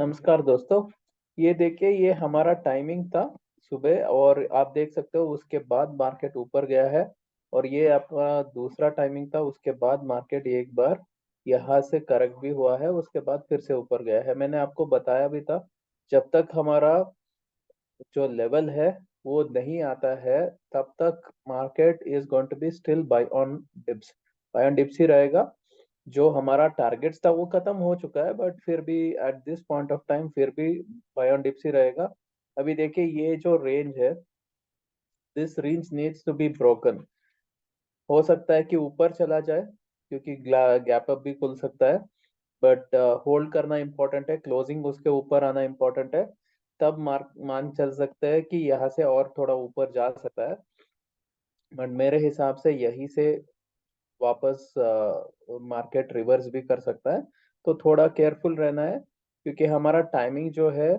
नमस्कार दोस्तों। ये देखिए, ये हमारा टाइमिंग था सुबह, और आप देख सकते हो उसके बाद मार्केट ऊपर गया है। और ये आपका दूसरा टाइमिंग था, उसके बाद मार्केट एक बार यहाँ से करेक्ट भी हुआ है, उसके बाद फिर से ऊपर गया है। मैंने आपको बताया भी था, जब तक हमारा जो लेवल है वो नहीं आता है, तब तक market is going to be still buy on dips ही रहेगा। जो हमारा टारगेट्स था वो खत्म हो चुका है, बट फिर भी at this point of time फिर भी बाय ऑन डिप्स ही रहेगा। अभी देखिए, ये जो रेंज है, this range needs to be broken. हो सकता है कि ऊपर चला जाए, क्योंकि गैप अप भी खुल सकता है, बट होल्ड करना इम्पोर्टेंट है, क्लोजिंग उसके ऊपर आना इम्पोर्टेंट है। तब मार्क मान चल सकते हैं कि यहाँ से और थोड़ा ऊपर जा सकता है, बट मेरे हिसाब से यहीं से वापस मार्केट रिवर्स भी कर सकता है। तो थोड़ा केयरफुल रहना है, क्योंकि हमारा टाइमिंग जो है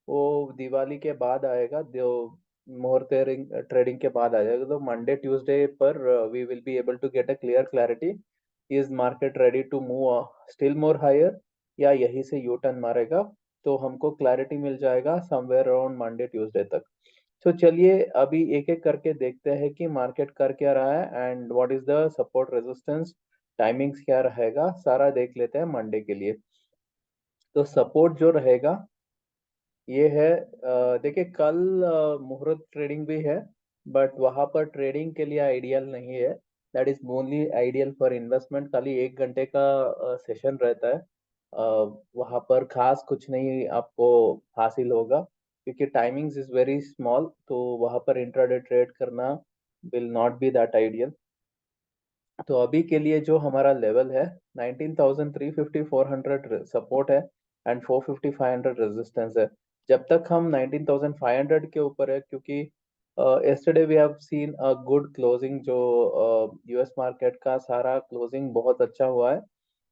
वो दिवाली के बाद आएगा, जो मुहूर्त ट्रेडिंग के बाद आ जाएगा। तो मंडे ट्यूसडे पर we will be able to get a clarity, is market ready to move still more higher, या यहीं से यू टर्न मारेगा। तो हमको क्लैरिटी मिल जाएगा समवेयर अराउंड मंडे ट्यूसडे तक। तो चलिए अभी एक एक करके देखते हैं कि मार्केट कर क्या रहा है, and what is the support resistance, timings क्या रहेगा, सारा देख लेते हैं मंडे के लिए। तो सपोर्ट जो रहेगा ये है, देखिए कल मुहूर्त ट्रेडिंग भी है, बट वहां पर ट्रेडिंग के लिए आइडियल नहीं है। That is only ideal for investment. खाली 1 घंटे का सेशन रहता है। वहां पर खास कुछ नहीं आपको हासिल होगा, क्योंकि टाइमिंग्स इज वेरी स्मॉल। तो वहां पर इंट्राडे ट्रेड करना will not be that ideal. तो अभी के लिए जो हमारा लेवल है, 19,350 400 सपोर्ट है, एंड 450 500 रेजिस्टेंस है। जब तक हम 19,500 के ऊपर है, क्योंकि yesterday we have seen a good closing, जो यूएस मार्केट का सारा क्लोजिंग बहुत अच्छा हुआ है।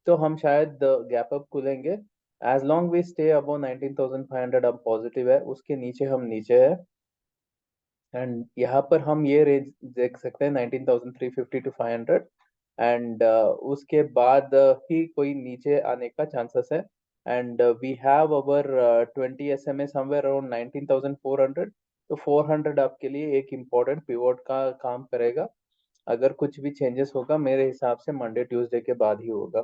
तो हम शायद गैप अप खुलेंगे। As long we stay above 19,500, अब पॉजिटिव है, उसके नीचे हम नीचे है। एंड यहाँ पर हम ये रेंज देख सकते हैं, 19,350 टू 500। एंड उसके बाद ही कोई नीचे आने का चांसेस है। And we have our 20 SMA somewhere around 19,400। तो 400 आपके लिए एक इम्पोर्टेंट पिवोट का काम करेगा। अगर कुछ भी चेंजेस होगा, मेरे हिसाब से मंडे ट्यूसडे के बाद ही होगा।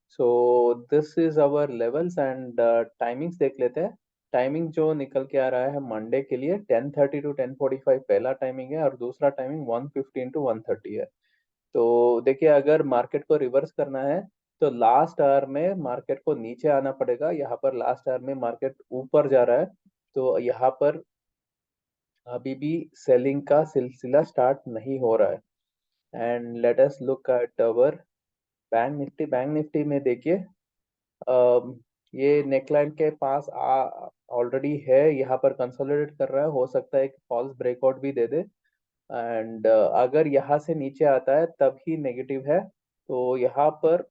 So this is our levels, and timings देख लेते हैं। टाइमिंग जो निकल के आ रहा है मंडे के लिए, 10:30 टू 10:45 पहला टाइमिंग है, और दूसरा टाइमिंग 1:15 टू 1:30 है। तो देखिए, अगर मार्केट को रिवर्स करना है, तो लास्ट आवर में मार्केट को नीचे आना पड़ेगा। यहाँ पर लास्ट आवर में मार्केट ऊपर जा रहा है, तो यहाँ पर अभी भी सेलिंग का सिलसिला स्टार्ट नहीं हो रहा है। And let us look at our bank Nifty में देखिए, अम, ये नेकलाइन के पास ऑलरेडी है, यहाँ पर कंसोलिडेट कर रहा है, हो सकता है कि फॉल्स ब्रेकआउट भी दे दे। एंड अगर यहाँ से नीचे आता है तब ही नेगेटिव है। तो यहाँ पर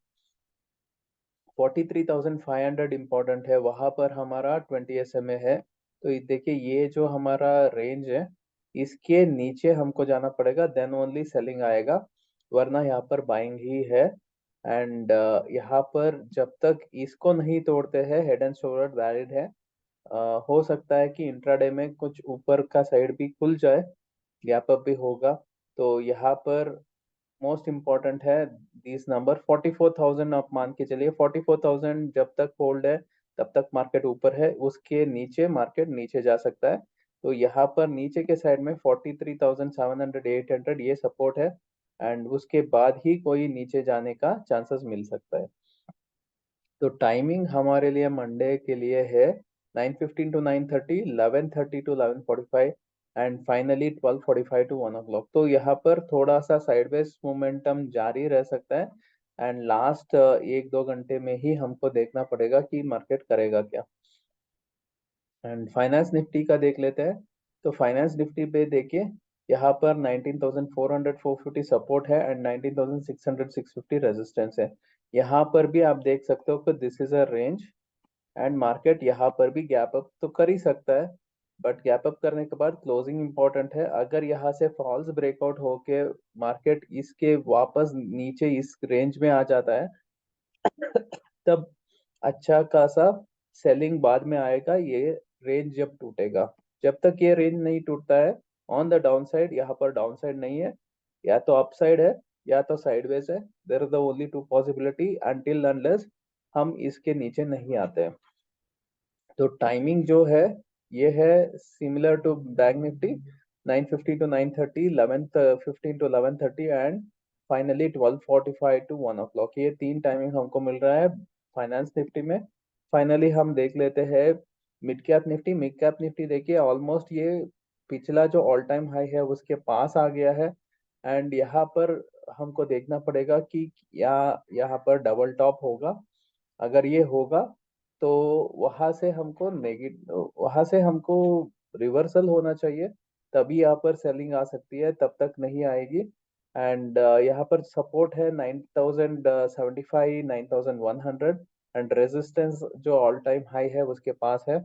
43,500 इम्पोर्टेंट है, वहां पर हमारा 20 SMA है। तो ये देखिए, ये जो हमारा रेंज है, इसके नीचे हमको जाना पड़ेगा, देन ओनली सेलिंग आएगा, वरना यहाँ पर बाइंग ही है। एंड यहाँ पर जब तक इसको नहीं तोड़ते हैं, हेड एंड शोल्डर वैलिड है। हो सकता है कि इंट्राडे में कुछ ऊपर का साइड भी खुल जाए, गैप अप भी होगा। तो यहाँ पर मोस्ट इम्पॉर्टेंट है दिस नंबर 44,000, आप मान के चलिए 44,000 जब तक होल्ड है, तब तक मार्केट ऊपर है, उसके नीचे मार्केट नीचे जा सकता है। तो यहाँ पर नीचे के साइड में 43,700 800 ये सपोर्ट है, एंड उसके बाद ही कोई नीचे जाने का चांसेस मिल सकता है। तो टाइमिंग हमारे लिए मंडे के लिए है 9:15 to 9:30, 11:30 to 11:45, and finally 12:45 to 1 o'clock। तो यहाँ पर थोड़ा सा साइडवेज मोमेंटम जारी रह सकता है, एंड लास्ट 1-2 घंटे में ही हमको देखना पड़ेगा कि मार्केट करेगा क्या। एंड फाइनेंस निफ्टी का देख लेते हैं। तो फाइनेंस निफ्टी पे देखिए, यहाँ पर 19,400 450 सपोर्ट है, एंड 19,600 650 रेजिस्टेंस है। यहाँ पर भी आप देख सकते हो कि this is a range, and market यहाँ पर भी गैप अप तो कर ही सकता है, बट गैप अप करने के बाद क्लोजिंग इंपॉर्टेंट है। अगर यहाँ से फॉल्स ब्रेकआउट होके मार्केट इसके वापस नीचे इस रेंज में आ जाता है, तब अच्छा खासा सेलिंग बाद में आएगा, ये रेंज जब टूटेगा। जब तक ये रेंज नहीं टूटता है ऑन द डाउन साइड, यहाँ पर डाउन साइड नहीं है, या तो अप साइड है या तो साइडवेज है। There is the only two possibility until unless हम इसके नीचे नहीं आते हैं। तो टाइमिंग जो है ये है similar to bank Nifty, 9:50 to 9:30, 11:15 to 11:30 and finally 12:45 to 1 o'clock। ये तीन टाइमिंग हमको मिल रहा है फाइनेंस निफ्टी में। फाइनली हम देख लेते हैं mid cap Nifty. Mid cap Nifty देखिए ऑलमोस्ट ये पिछला जो ऑल टाइम हाई है उसके पास आ गया है, एंड यहाँ पर हमको देखना पड़ेगा कि यहाँ पर डबल टॉप होगा। अगर ये होगा तो वहां से हमको रिवर्सल होना चाहिए, तभी यहाँ पर सेलिंग आ सकती है, तब तक नहीं आएगी। एंड यहाँ पर सपोर्ट है 9075, 9100, एंड रेजिस्टेंस जो ऑल टाइम हाई है उसके पास है।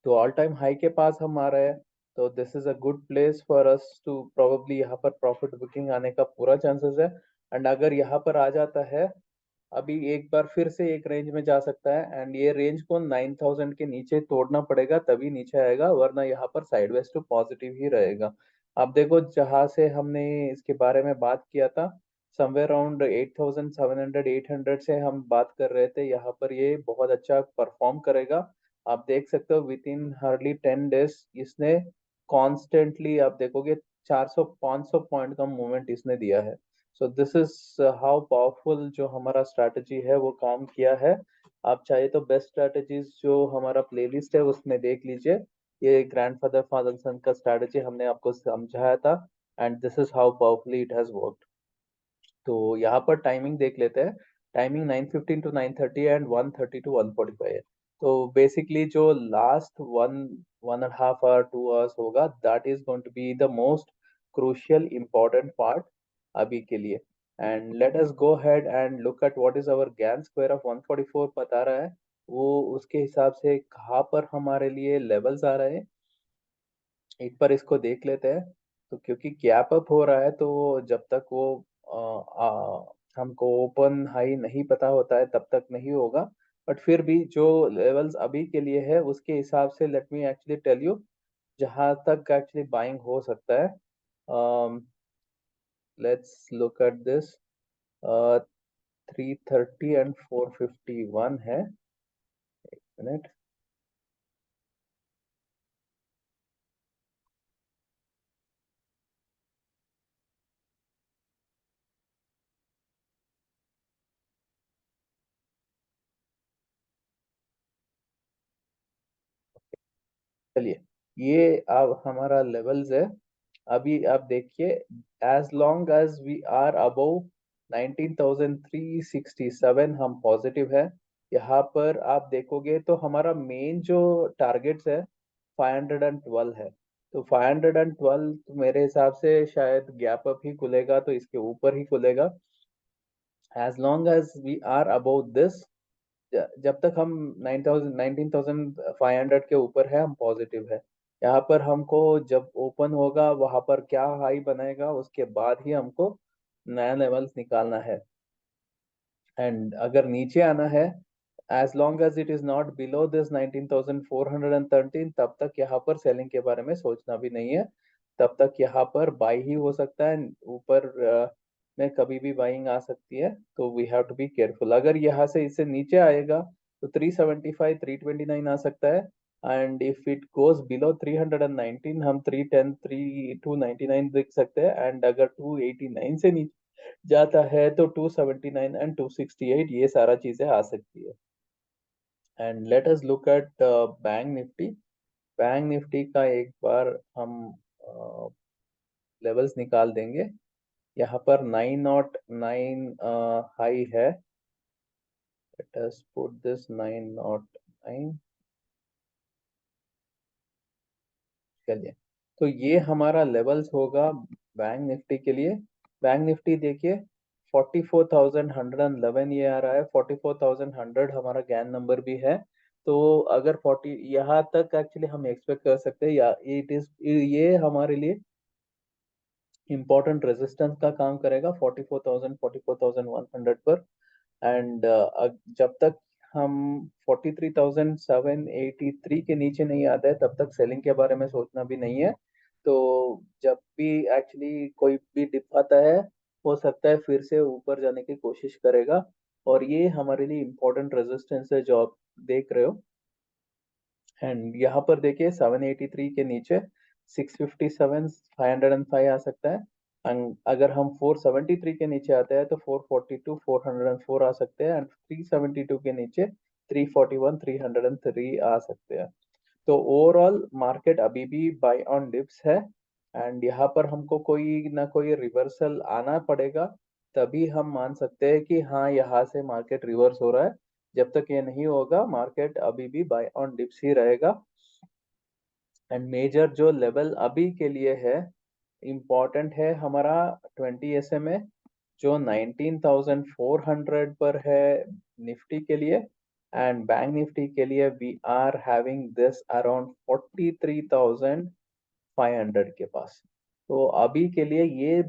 तो ऑल टाइम हाई के पास हम आ रहे हैं, तो this is a good place for us to probably, यहाँ पर प्रॉफिट बुकिंग आने का पूरा चांसेस है। एंड अगर यहाँ पर आ जाता है, अभी एक बार फिर से एक रेंज में जा सकता है, एंड ये रेंज को 9000 के नीचे तोड़ना पड़ेगा तभी नीचे आएगा, वरना यहाँ पर साइडवेज टू पॉजिटिव ही रहेगा। अब देखो जहां से हमने इसके बारे में बात किया था, समवेयर अराउंड 8700 800 से हम बात कर रहे थे, यहाँ पर ये बहुत अच्छा परफॉर्म करेगा। आप देख सकते हो विद इन हार्डली 10 डेज इसने कॉन्स्टेंटली, आप देखोगे 400 500 पॉइंट का मूवमेंट इसने दिया है। So this is how powerful जो हमारा स्ट्रैटेजी है वो काम किया है। आप चाहे तो बेस्ट स्ट्रैटेजीज जो हमारा प्लेलिस्ट है उसमें देख लीजिए, ये ग्रैंडफादर फादर सन का स्ट्रैटेजी हमने आपको समझाया था, and this is how powerfully it has worked. तो यहाँ पर टाइमिंग देख लेते हैं। टाइमिंग 9:15 टू 9:30 एंड 1:30 टू 1:45 है। तो बेसिकली जो लास्ट 1.5 आवर 2 आवर्स होगा, that is going to be the most crucial important part अभी के लिए। And let us go head and look at what is our Gann square of 144 बता रहा है, वो उसके हिसाब से कहाँ पर हमारे लिए लेवल्स आ रहे हैं एक बार इसको देख लेते हैं। तो क्योंकि गैप अप हो रहा है, तो जब तक वो हमको ओपन हाई नहीं पता होता है तब तक नहीं होगा। बट फिर भी जो लेवल्स अभी के लिए है उसके हिसाब से let me actually tell you जहां तक एक्चुअली बाइंग हो सकता है। Let's look at this. 330 and 451 है। मिनट। चलिए, ये अब हमारा लेवल्स है। अभी आप देखिए, as long as we are above 19,367 हम पॉजिटिव है। यहाँ पर आप देखोगे तो हमारा मेन जो टारगेट्स है 512 है। तो 512 मेरे हिसाब से शायद गैप अप ही खुलेगा, तो इसके ऊपर ही खुलेगा। As long as we are above this, जब तक हम 19,500 के ऊपर है हम पॉजिटिव है। यहाँ पर हमको जब ओपन होगा वहां पर क्या हाई बनाएगा उसके बाद ही हमको नया लेवल्स निकालना है। एंड अगर नीचे आना है, as long as it is not below this 19,413, तब तक यहाँ पर सेलिंग के बारे में सोचना भी नहीं है। तब तक यहाँ पर बाई ही हो सकता है, ऊपर में कभी भी बाइंग आ सकती है, तो we have to be careful. अगर यहाँ से इससे नीचे आएगा तो 375 329 आ सकता है, and if it goes below 319 हम 310 299 देख सकते हैं, एंड अगर 289 से नीचे जाता है तो 279 एंड 268 ये सारा चीजें आ सकती है। And let us look at bank Nifty. Bank Nifty का एक बार हम लेवल्स निकाल देंगे। यहाँ पर 909 हाई है। Let us put this 909। चलिए, तो ये हमारा लेवल्स होगा बैंक निफ्टी के लिए। बैंक निफ्टी देखिए 44,111 ये आ रहा है, 44,100 हमारा गैन नंबर भी है। तो अगर 40 यहाँ तक एक्चुअली हम एक्सपेक्ट कर सकते हैं, या इट इज ये हमारे लिए इंपॉर्टेंट रेजिस्टेंस का काम करेगा 44,000 44,100 पर। एंड जब तक हम 43,783 के नीचे नहीं आता है तब तक सेलिंग के बारे में सोचना भी नहीं है। तो जब भी एक्चुअली कोई भी डिप आता है, हो सकता है फिर से ऊपर जाने की कोशिश करेगा। और ये हमारे लिए इम्पोर्टेंट रेजिस्टेंस है जो आप देख रहे हो। एंड यहाँ पर देखिए 783 के नीचे 657 505 आ सकता है। एंड अगर हम 473 के नीचे आते हैं तो 442 404 आ सकते हैं। एंड 372 के नीचे 341 303 आ सकते हैं। तो ओवरऑल मार्केट अभी भी बाय ऑन डिप्स है। एंड यहाँ पर हमको कोई ना कोई रिवर्सल आना पड़ेगा, तभी हम मान सकते हैं कि हाँ यहाँ से मार्केट रिवर्स हो रहा है। जब तक ये नहीं होगा मार्केट अभी भी बाय ऑन डिप्स ही रहेगा। एंड मेजर जो लेवल अभी के लिए है इम्पोर्टेंट है हमारा 20 SMA जो 19,400 पर है निफ्टी के लिए। एंड बैंक निफ्टी के लिए we are having this around 43,500 के पास। तो अभी के लिए ये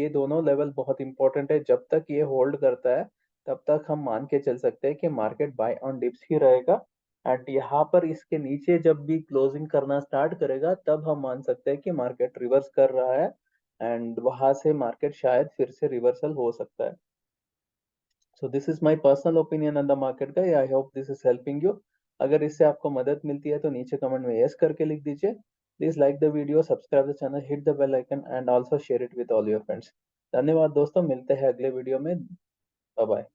दोनों लेवल बहुत इंपॉर्टेंट है। जब तक ये होल्ड करता है तब तक हम मान के चल सकते हैं कि मार्केट बाय ऑन डिप्स ही रहेगा। एंड यहाँ पर इसके नीचे जब भी क्लोजिंग करना स्टार्ट करेगा तब हम मान सकते हैं कि मार्केट रिवर्स कर रहा है। एंड वहां से मार्केट शायद फिर से रिवर्सल हो सकता है। So this is my personal opinion on the market का। I hope this is helping you. अगर इससे आपको मदद मिलती है तो नीचे कमेंट में यस करके लिख दीजिए। Please like the video, subscribe the channel, hit the bell icon and also share it with all your friends. धन्यवाद दोस्तों, मिलते हैं अगले वीडियो में। Bye bye.